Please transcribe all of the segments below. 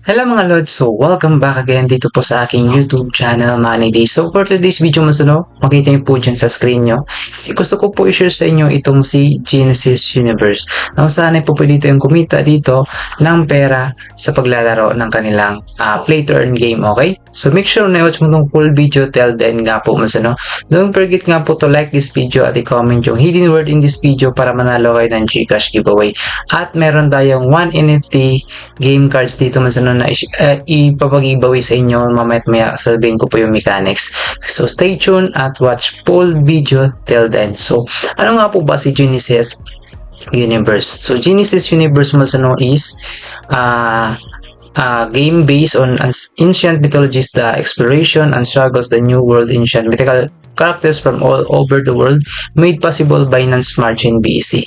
Hello mga Lods, so welcome back again dito po sa aking YouTube channel Money Day. So for today's video makita niyo po dyan sa screen nyo. Gusto ko po i-share sa inyo itong si Genesis Universe. Ang sana po dito yung kumita dito ng pera sa paglalaro ng kanilang play to earn game, okay? So make sure na i-watch mo itong full video till the end nga po Don't forget nga po to like this video at i-comment yung hidden word in this video para manalo kayo ng Gcash giveaway. At meron tayong 1 NFT game cards dito na ipapag-giveaway sa inyo mamaya sabihin ko po yung mechanics. So stay tuned at watch full video till then. So ano nga po ba si Genesis Universe? So Genesis Universe is game based on ancient mythologies, the exploration and struggles the new world, ancient mythical characters from all over the world made possible by Binance Smart Chain BSC.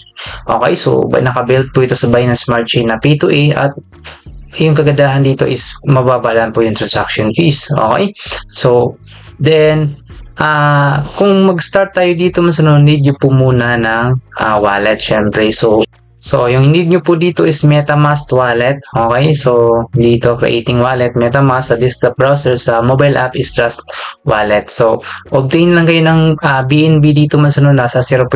Okay, so nakabuild po ito sa Binance Smart Chain na P2A at yung kagandahan dito is mababa lang po yung transaction fees. Okay, so then kung mag-start tayo dito need nyo po muna ng wallet syempre. So, yung need nyo po dito is MetaMask wallet. Okay, so dito creating wallet, MetaMask sa desktop browser, sa mobile app is Trust Wallet. So, obtain lang kayo ng BNB dito nasa 0.08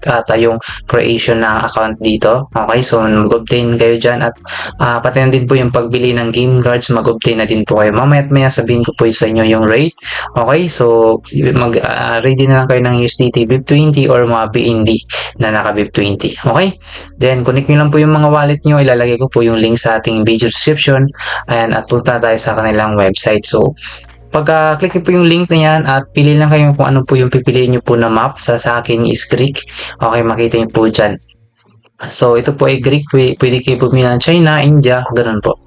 ata yung creation ng account dito. Okay, so mag-obtain kayo dyan at pati na din po yung pagbili ng game cards, mag-obtain na din po kayo. Mamaya sabihin ko po sa inyo yung rate. Okay, so ready na lang kayo ng USDT BIP20 or mga BNB na naka BIP20. Okay, then connect nyo lang po yung mga wallet nyo. Ilalagay ko po yung link sa ating video description. Ayan, at punta tayo sa kanilang website. So pagka-click nyo po yung link na yan at pili lang kayo kung ano po yung pipiliin nyo po na map. Sa akin is Greek. Okay, makita nyo po dyan. So ito po ay Greek. Pwede kayo pumili ng China, India, ganun po.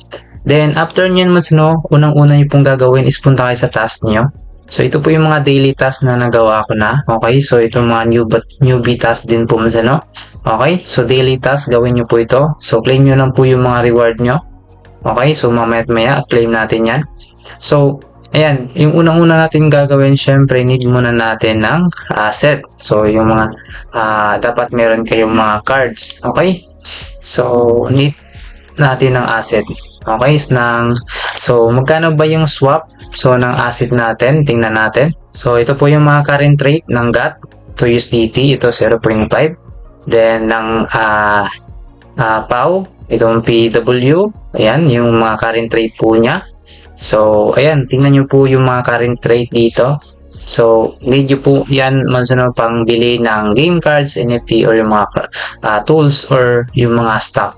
Then after nyan unang-una nyo pong gagawin is punta kayo sa task nyo. So ito po yung mga daily task na nagawa ko na. Okay, so itong mga newbie task din po Okay, so daily task gawin nyo po ito. So claim nyo lang po yung mga reward nyo. Okay, so mamaya claim natin yan. So ayan, yung unang-una natin gagawin, syempre need muna natin ng asset. So yung mga dapat meron kayong mga cards. Okay, so need natin ng asset. Okay, so magkano ba yung swap ng asset natin? Tingnan natin. So ito po yung mga current rate ng GAT to USDT, ito 0.5. Then ng PAW, itong PW, ayan yung mga current rate po niya. So ayan, tingnan nyo po yung mga current rate dito. So need nyo po yan pang bili ng game cards, NFT or yung mga tools or yung mga stock.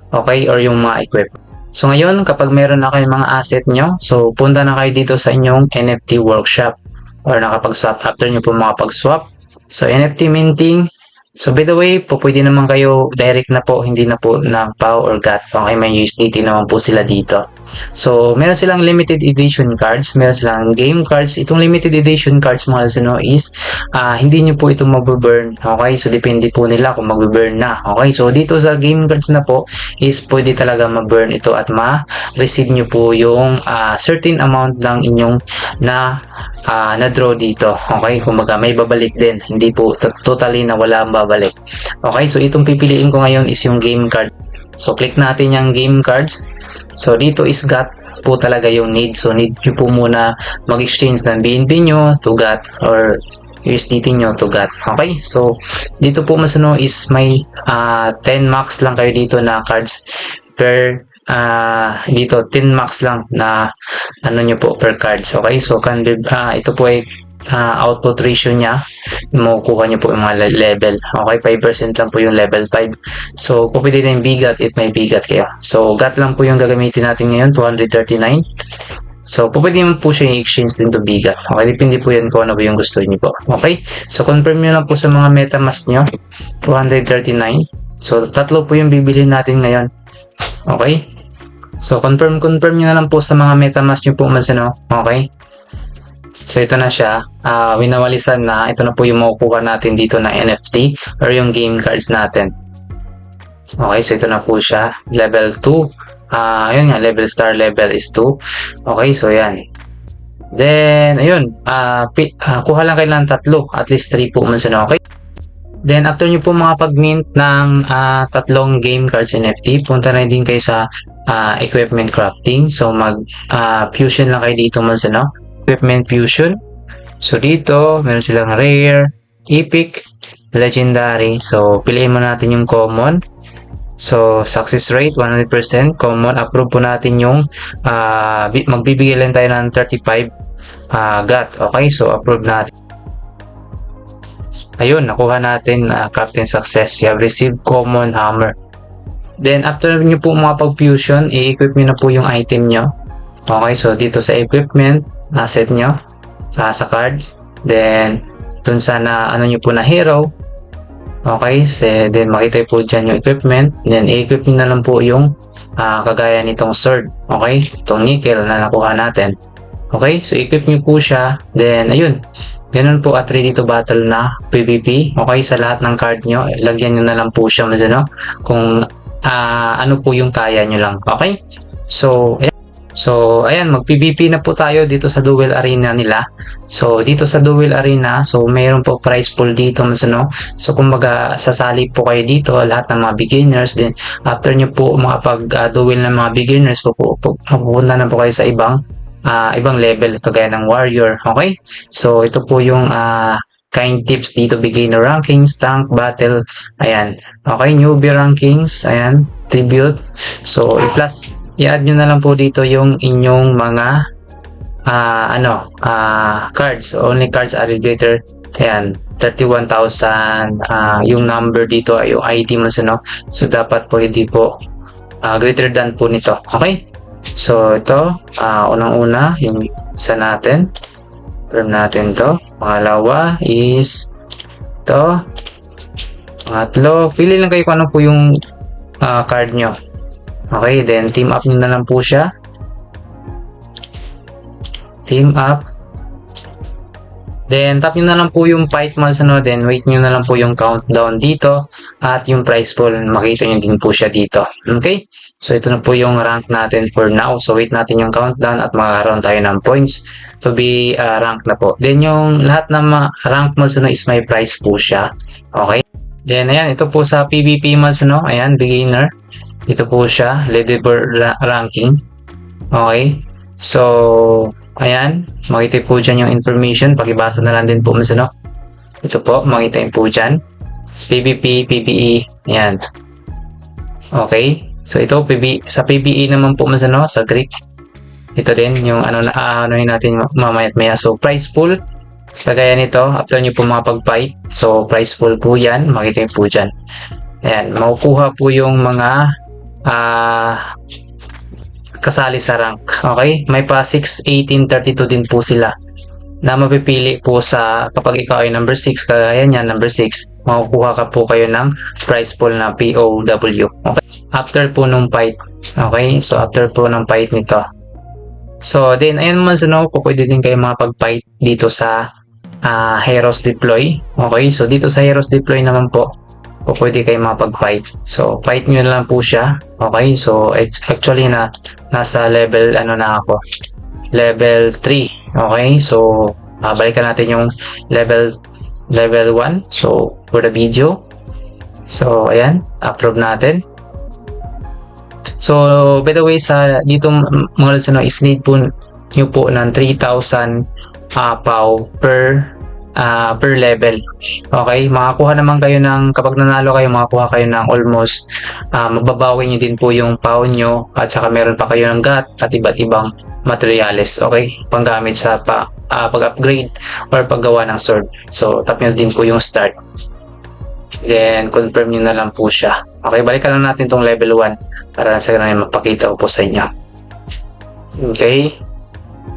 Okay, or yung mga equipment. So ngayon, kapag meron na kayong mga asset nyo, so punta na kayo dito sa inyong NFT workshop or nakapag-swap after nyo po makapag-swap. So NFT minting. So by the way, pwede naman kayo direct na po, hindi na po na PAW or GAT. Okay, may USDT naman po sila dito. So meron silang limited edition cards, meron silang game cards. Itong limited edition cards mga is hindi nyo po ito mag-burn. Okay, so depende po nila kung mag-burn na. Okay, so dito sa game cards na po is pwede talaga mag-burn ito at ma-receive nyo po yung certain amount lang inyong na-draw dito. Okay, kumbaga may babalik din. Hindi po totally na wala ang babalik. Okay, so itong pipiliin ko ngayon is yung game card. So click natin yung game cards. So dito is GAT po talaga yung need. So need nyo po muna mag-exchange ng BNB nyo to GAT or USDT nyo to GAT. Okay, so dito po is may 10 max lang kayo dito na cards per dito 10 max lang na nyo po per cards. Okay, so ito po ay output ratio niya, makukuha nyo po yung mga level. Okay, 5% lang po yung level 5. So pwede din bigat if may bigat kayo. So GAT lang po yung gagamitin natin ngayon, 239. So pwede mo po siya i-exchange din to bigat. Okay, depende po yan kung ano po yung gusto niyo po. Okay, so confirm nyo lang po sa mga MetaMask nyo, 239. So tatlo po yung bibilhin natin ngayon. Okay, so confirm nyo na lang po sa mga MetaMask nyo po okay. So ito na siya, winawalisan na. Ito na po yung makukuha natin dito na NFT or yung game cards natin. Okay, so ito na po siya, level 2. Ayun nga, level star level is 2. Okay, so yan. Then ayun, kuha lang kayo ng tatlo, at least 3 po okay. Then, after nyo po mga pag-mint ng tatlong game cards NFT, punta na din kayo sa equipment crafting. So, fusion lang kayo dito mas, equipment fusion. So, dito, meron silang rare, epic, legendary. So, piliin mo natin yung common. So, success rate, 100%. Common, approve po natin yung magbibigay lang tayo ng 35 GAT. Okay, so approve natin. Ayun, nakuha natin crafting success. You have received common hammer. Then, after nyo po mga pag-fusion, i-equip nyo na po yung item nyo. Okay, so dito sa equipment, asset nyo, sa cards. Then, dun sa ano nyo po na hero. Okay, so, then makita po dyan yung equipment. Then, i-equip nyo na lang po yung kagaya nitong sword. Okay, itong nickel na nakuha natin. Okay, so equip nyo po siya. Then, ayun. Ganun po at ready to battle na PvP. Okay, sa lahat ng card nyo, lagyan nyo na lang po siya kung ano po yung kaya nyo lang. Okay? So, ayan, mag-PvP na po tayo dito sa duel arena nila. So, dito sa duel arena, so mayroon po prize pool dito So, kumbaga, sasali po kayo dito, lahat ng mga beginners. Then, after nyo po pag-duel ng mga beginners, mapupunta na po kayo sa ibang level kagaya ng warrior. Okay, so ito po yung kind tips dito: beginner rankings, tank, battle, ayan. Okay, newbie rankings, ayan, tribute. So i-add nyo na lang po dito yung inyong mga cards. Only cards are greater, ayan, 31,000. Yung number dito ay yung ID mo, so dapat po hindi po greater than po nito. Okay, so ito, unang-una, yung isa natin. Firm natin to. Pangalawa is ito. Pangatlo, pili lang kayo kung ano po yung card nyo. Okay, then team up nyo na lang po siya. Team up. Then tap nyo na lang po yung fight months, then wait nyo na lang po yung countdown dito at yung prize pool, makita nyo din po siya dito. Okay, so ito na po yung rank natin for now. So wait natin yung countdown at makakaroon tayo ng points to be ranked na po. Then yung lahat ng rank months is may prize po siya. Okay, then ayan, ito po sa PvP months, ayan, beginner, ito po siya, leaderboard ranking. Okay, so ayan, makita po dyan yung information. Pakibasa na lang din po mas, ito po, makita po dyan. PvP, PvE, ayan. Okay, so ito, sa PvE naman po mas, sa Greek. Ito din, yung anohin natin mamaya. So, prize pool, kagaya nito, after nyo po mga pag-fight. So, prize pool po yan, makita po dyan. Ayan, makukuha po yung mga kasali sa rank. Okay? May pa 6, 18, 32 din po sila na mapipili po kapag ikaw ay number 6, kagaya niyan, number 6, makukuha ka po kayo ng prize pool na POW. Okay? After po nung fight. Okay? So, after po ng fight nito. So, then, ayan naman pwede din kayo pag-fight dito sa Heroes Deploy. Okay? So, dito sa Heroes Deploy naman po, pwede kayo pag-fight. So, fight nyo lang po siya. Okay? So, actually nasa level na ako, level 3. Okay, so balikan natin yung level 1. So for the video, so ayan, approve natin. So by the way, sa dito mga is need po nyo po ng 3,000 POW per level. Okay, makakuha naman kayo kapag nanalo kayo, makakuha kayo ng almost mababawi nyo din po yung POW nyo, at saka meron pa kayo ng GAT at iba't ibang materials. Okay, panggamit sa pag-upgrade or paggawa ng sword. So tap nyo din po yung start, then confirm nyo na lang po siya. Okay, balikan lang natin tong level 1 para sa ganun mapakita ko po sa inyo. Okay,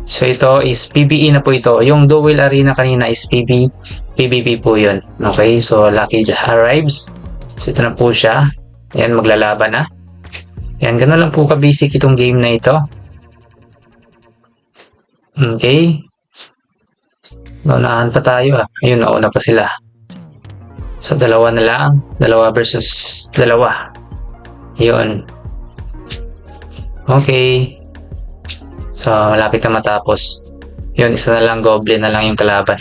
so ito is PvE na po ito. Yung duel arena kanina is PvP po yun. Okay, so Lucky arrives. So ito na po siya. Ayan, maglalaban na. Ayan, gano'n lang po ka-basic itong game na ito. Okay, naunahan pa tayo. Ayun, nauna pa sila. So dalawa na lang. Dalawa versus dalawa. Yun. Okay, so malapit na matapos. Yun, isa na lang, goblin na lang yung kalaban.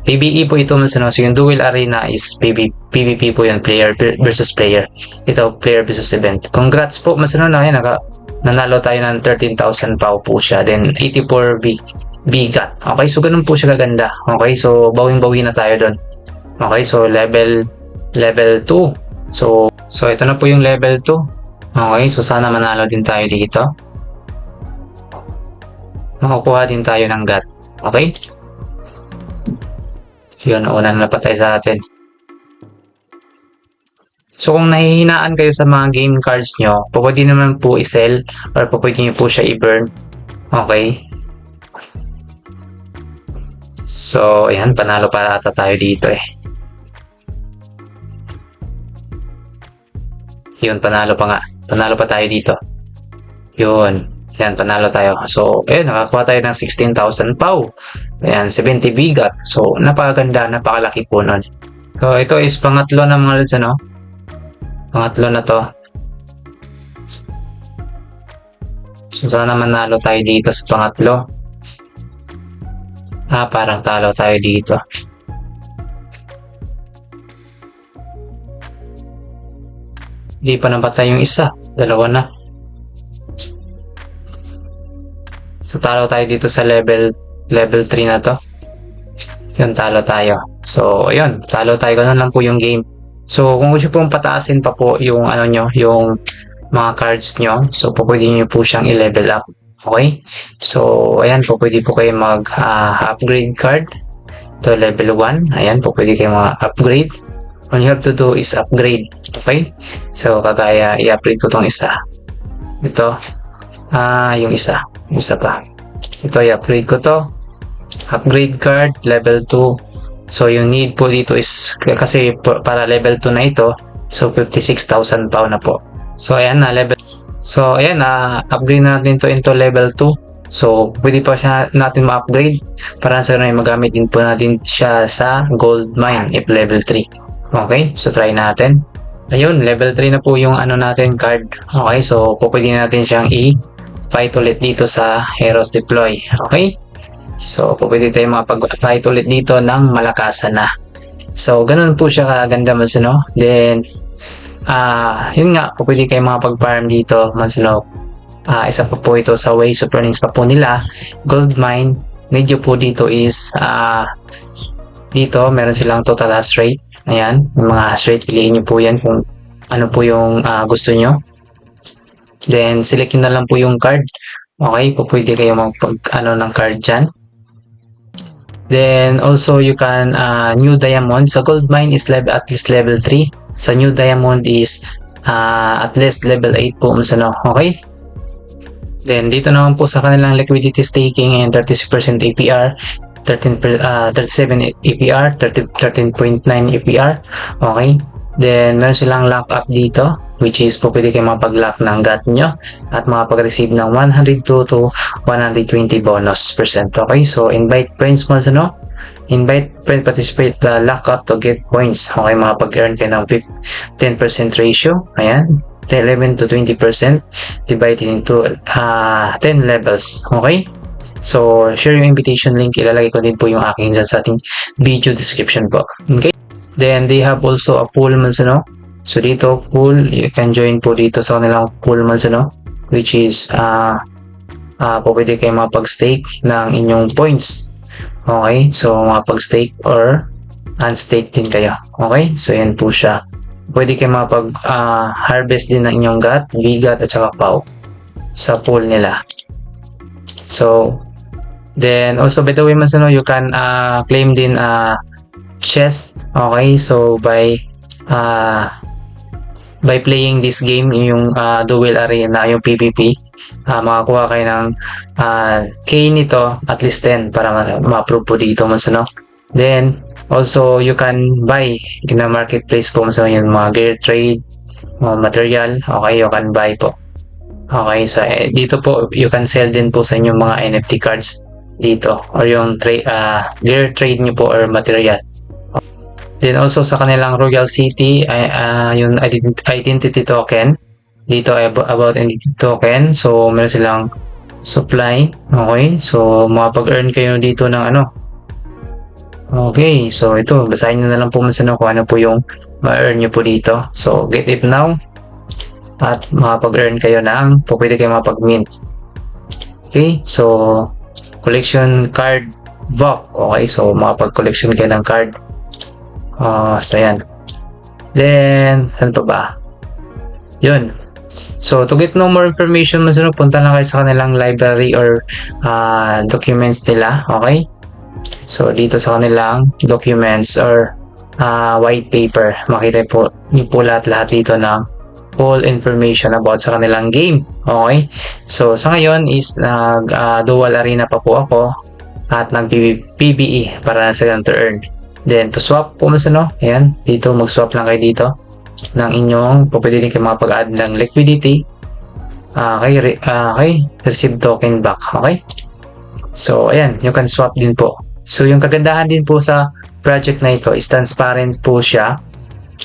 PvE po ito mas ano. So yung duel arena is PvP po yan, player versus player. Ito player versus event. Congrats po mas ano na yan, nanalo tayo ng 13,000 POW po siya. Then 84 bigat. Okay, so ganun po siya kaganda. Okay, so bawing-bawi na tayo doon. Okay, so level 2. So ito na po yung level 2. Okay, so sana manalo din tayo dito. Makukuha din tayo ng GAT. Okay? So yun, una na patay sa atin. So kung nahihinaan kayo sa mga game cards nyo, pwede naman po i-sell or pwede nyo po siya i-burn. Okay? So ayan, panalo pa ata tayo dito eh. Yun, panalo pa nga. Panalo pa tayo dito. Yun. Yan, panalo tayo. So, ayun, nakakuha tayo ng 16,000 POW. Ayan, 70 bigat. So, napakaganda, napakalaki po nun. So, ito is pangatlo na mga lods, ano? Pangatlo na to. So, sana manalo tayo dito sa pangatlo. Parang talo tayo dito. Hindi pa napatay yung isa. Dalawa na. So, talo tayo dito sa level 3 na to. Yun, talo tayo. So, ayun, talo tayo. Ganun lang po yung game. So, kung gusto pong pataasin pa po yung ano nyo, yung mga cards nyo, so, pwede nyo po siyang i-level up. Okay? So, ayan po, pwede po kayo mag-upgrade card to level 1. Ayan po, pwede kayo mag-upgrade. All you have to do is upgrade. Okay? So, kagaya, i-upgrade ko tong isa. Ito. Yung isa. Yung isa pa. Ito, i-upgrade ko to. Upgrade card, level 2. So, yung need po dito is, kasi para level 2 na ito, so 56,000 POW na po. So, ayan na, upgrade natin to into level 2. So, pwede pa siya natin ma-upgrade para sa magamit din po natin siya sa gold mine if level 3. Okay, so try natin. Ayun, level 3 na po yung ano natin card. Okay, so pwede natin siyang i-fight ulit dito sa Heroes Deploy. Okay? So, pwede tayo makapag-fight ulit dito ng malakasan na. So, ganun po siya kaganda mas, no? Then, yun nga, pwede kayo makapag-farm dito mas, no? Isa pa po ito sa ways of earnings pa po nila. Gold mine, medyo po dito is, dito, meron silang total hash rate. Ayan, yung mga hash rate, piliin nyo po yan kung ano po yung gusto nyo. Then, select nyo na lang po yung card. Okay, pwede kayo mag-ano ng card dyan. Then, also, you can, new diamond. So, gold mine is at least level 3. Sa new diamond is, at least level 8 po. Okay? Then, dito naman po sa kanilang liquidity staking and 36% APR. 37 APR, 13.9 APR. Okay. Then, meron silang lock up dito, which is po pwede kayo mapag-lock ng GAT nyo at makapag-receive ng 102 to 120 bonus percent. Okay. So, invite friends mo, invite friends participate the lock up to get points. Okay. Makapag-earn kayo ng 10% ratio. Ayan. 11 to 20% divided into 10 levels. Okay. So, share yung invitation link. Ilalagay ko din po yung aking dyan sa ating video description po. Okay? Then, they have also a pool man, So, dito, pool. You can join po dito sa kanilang pool man, which is, pwede kayo mapag-stake ng inyong points. Okay? So, mapag-stake or unstake din kayo. Okay? So, yan po siya. Pwede kayo mapag-harvest din ng inyong GAT, VGAT, at saka POW sa pool nila. So, then also by the way mas you can claim din chest. Okay, so by playing this game yung duel arena, yung PvP, makakuha kayo ng K nito at least 10 para ma-approve po dito mas Then also you can buy in a marketplace po mas yung mga gear trade, mga material. Okay, you can buy po. Okay, so dito po you can sell din po sa inyong mga NFT cards dito or yung gear trade nyo po or material. Then also sa kanilang Royal City yung identity token dito ay about identity token. So meron silang supply. Okay, so makapag-earn kayo dito ng Okay, so ito, basahin nyo na lang po kung ano po yung ma-earn nyo po dito. So, get it now at makapag-earn kayo pwede kayo mapag-mint. Okay, so collection card VOC. Okay, so makapag-collection kayo ng card. So yan. Then, saan pa ba? Yun. So, to get no more information, punta lang kayo sa kanilang library or documents nila. Okay? So, dito sa kanilang documents or white paper, makita po lahat dito ng full information about sa kanilang game. Okay? So, sa ngayon is dual arena pa po ako at nag-PBE para sa to earn. Then, to swap po ayan, dito mag-swap lang kayo dito ng inyong, pwede din kayo makapag-add ng liquidity kay receive token back. Okay? So, ayan, you can swap din po. So, yung kagandahan din po sa project na ito is transparent po siya.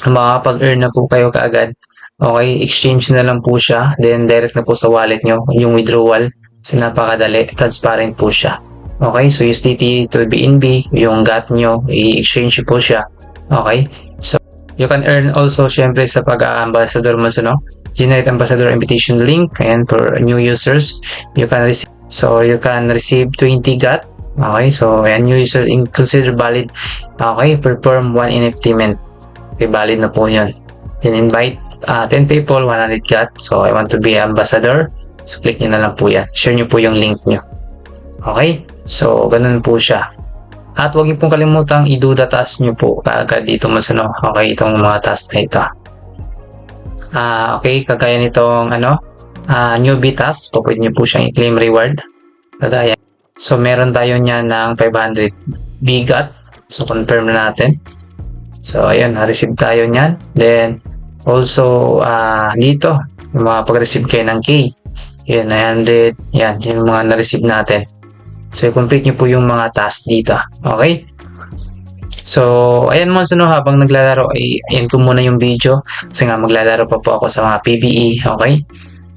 Makakapag-earn na po kayo kaagad. Okay, exchange na lang po siya. Then, direct na po sa wallet nyo, yung withdrawal. So, napakadali. Transparent po siya. Okay, so USDT to BNB, yung GAT nyo, i-exchange po siya. Okay, so you can earn also syempre sa pag-ambassador mo, generate ambassador invitation link, ayan, for new users. You can receive 20 GAT. Okay, so ayan, new user consider valid. Okay, perform 1 NFT mint. Okay, valid na po yun. Then invite 10 people, 100 GAT. So I want to be ambassador. So click nyo na lang po yan. Share nyo po yung link nyo. Okay, so ganun po siya. At huwag niyo pong kalimutang i-do the task nyo po kaagad dito okay, itong mga task na ito. Okay, kagaya nitong newbie task, pwede nyo po siyang i-claim reward. Kagaya. So meron tayo niyan ng 500 bigat. So confirm na natin. So ayan, na-receive tayo niyan. Then also dito, pag-receive kayo ng K. Yan, 900. Yan, yung mga na-receive natin. So, i-complete nyo po yung mga tasks dito. Okay? So, ayan habang naglalaro, end ko muna yung video. Kasi nga, maglalaro pa po ako sa mga PBE. Okay?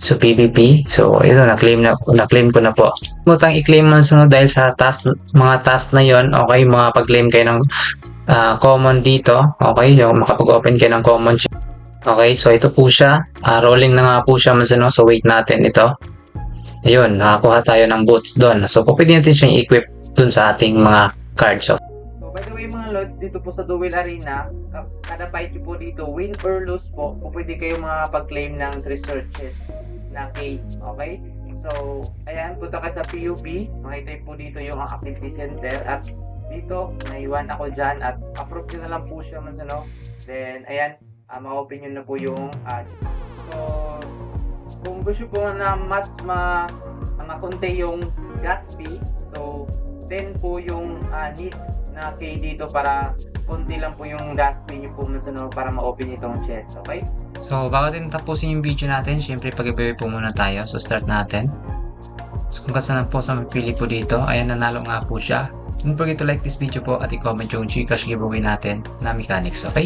So, PVP. So, ito, na-claim ko na po. Mutang i-claim dahil sa mga task na yon. Okay? Makapag-claim kayo ng common dito. Okay? Yung makapag-open kayo ng common. Okay? So, ito po siya. Rolling na nga po siya So, wait natin ito. Ayun, nakakuha tayo ng boots doon. So, pwede natin siyang equip doon sa ating mga cards. So, by the way mga lods, dito po sa Duel Arena, kada fight po dito, win or lose po, pwede kayo makapag-claim ng treasure chest na K. Okay? So, ayan, punta ka sa PUB. Makita po dito yung activity center. At dito, naiwan ako dyan. At approve nyo na lang po siya Then, ayan, ma-open nyo na po yung so, kung gusto po na mas makonte yung gas fee, so 10 po yung need na kay dito para konti lang po yung gas fee nyo po para ma-open itong chest. Okay? So bago din tapusin yung video natin, syempre pag-ibigay po muna tayo. So start natin. So kung kasanan po sa mapili po dito, ayan, nanalo nga po siya. Don't forget to like this video po at i-comment yung Gcash giveaway natin na mechanics. Okay?